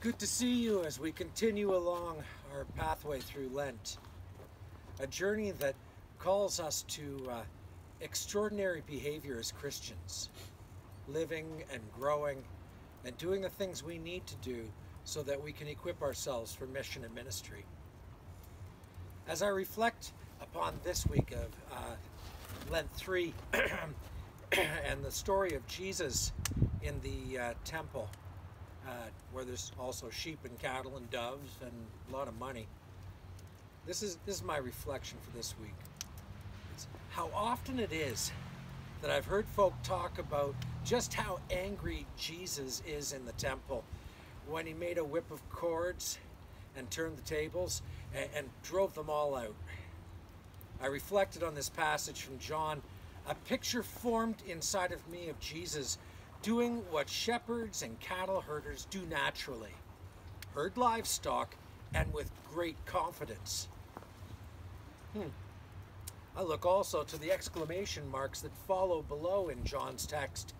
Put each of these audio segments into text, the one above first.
Good to see you as we continue along our pathway through Lent. A journey that calls us to extraordinary behavior as Christians, living and growing and doing the things we need to do so that we can equip ourselves for mission and ministry. As I reflect upon this week of Lent 3 and the story of Jesus in the temple, where there's also sheep and cattle and doves and a lot of money. This is my reflection for this week. It's how often it is that I've heard folk talk about just how angry Jesus is in the temple when he made a whip of cords and turned the tables and drove them all out. I reflected on this passage from John. A picture formed inside of me of Jesus doing what shepherds and cattle herders do naturally, herd livestock and with great confidence. I look also to the exclamation marks that follow below in John's text,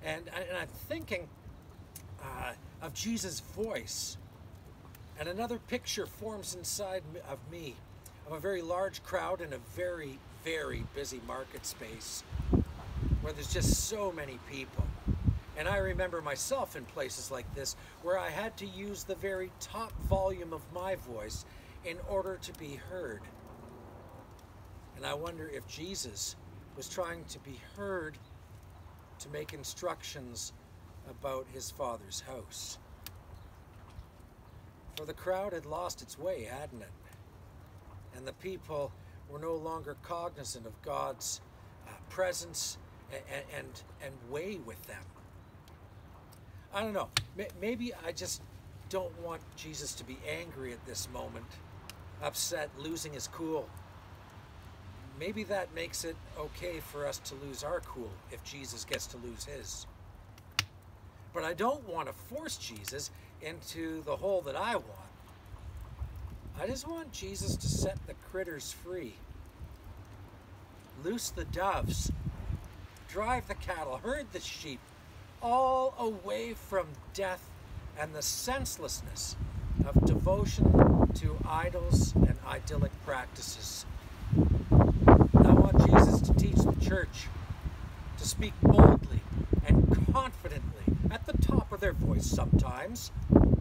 and I'm thinking of Jesus' voice, and another picture forms inside of me of a very large crowd in a very, very busy market space where there's just so many people. And I remember myself in places like this where I had to use the very top volume of my voice in order to be heard. And I wonder if Jesus was trying to be heard to make instructions about his Father's house. For the crowd had lost its way, hadn't it? And the people were no longer cognizant of God's presence and way with them. I don't know, maybe I just don't want Jesus to be angry at this moment, upset, losing his cool. Maybe that makes it okay for us to lose our cool if Jesus gets to lose his. But I don't want to force Jesus into the hole that I want. I just want Jesus to set the critters free. Loose the doves, drive the cattle, herd the sheep, all away from death and the senselessness of devotion to idols and idyllic practices. I want Jesus to teach the church to speak boldly and confidently, at the top of their voice sometimes,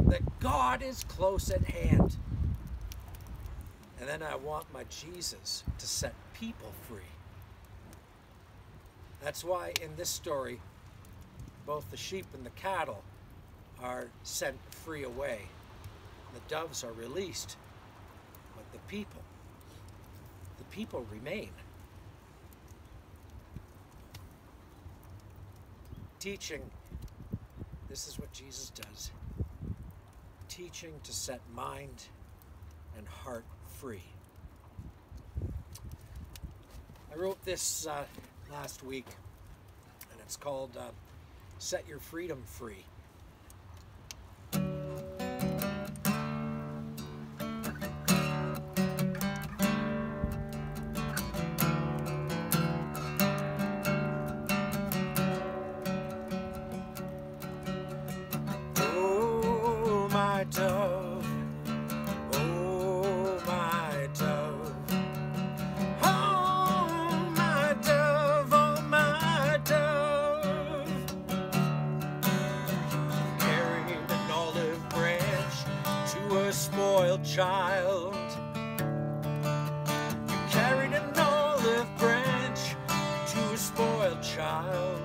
that God is close at hand. And then I want my Jesus to set people free. That's why in this story, both the sheep and the cattle are sent free away. The doves are released, but the people remain. Teaching, this is what Jesus does. Teaching to set mind and heart free. I wrote this last week, and it's called Set Your Freedom Free. Oh, my dove, oh, my dove, oh, my dove, oh, my dove. Carried an olive branch to a spoiled child. You carried an olive branch to a spoiled child.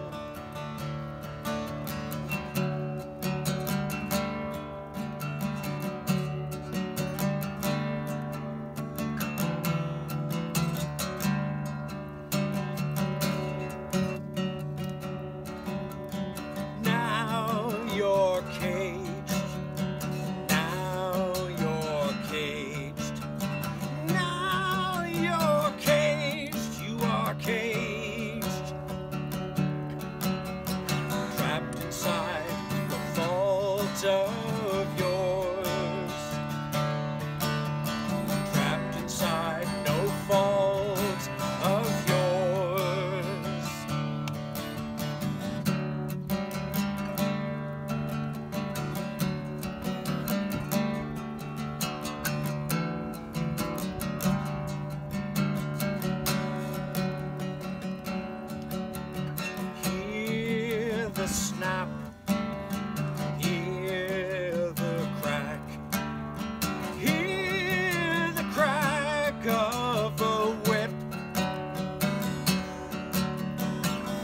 Of yours, trapped inside no fault of yours. snap. Hear the crack of a whip.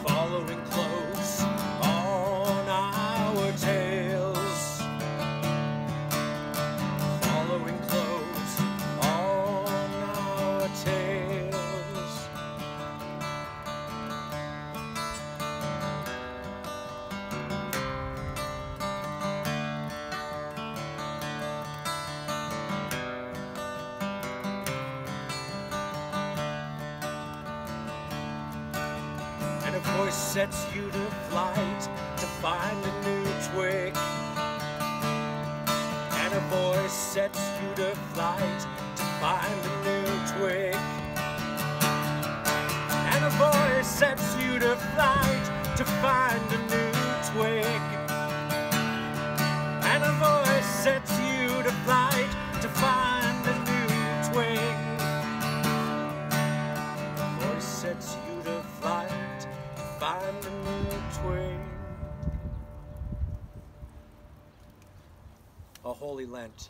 Following close on our tails. Following close on our tails. And a voice sets you to flight to find a new twig. And a voice sets you to flight to find a new twig. And a voice sets you to flight to find a new twig. And a voice sets you to flight to find a new twig. A voice sets you to flight, find a new twig. A Holy Lent.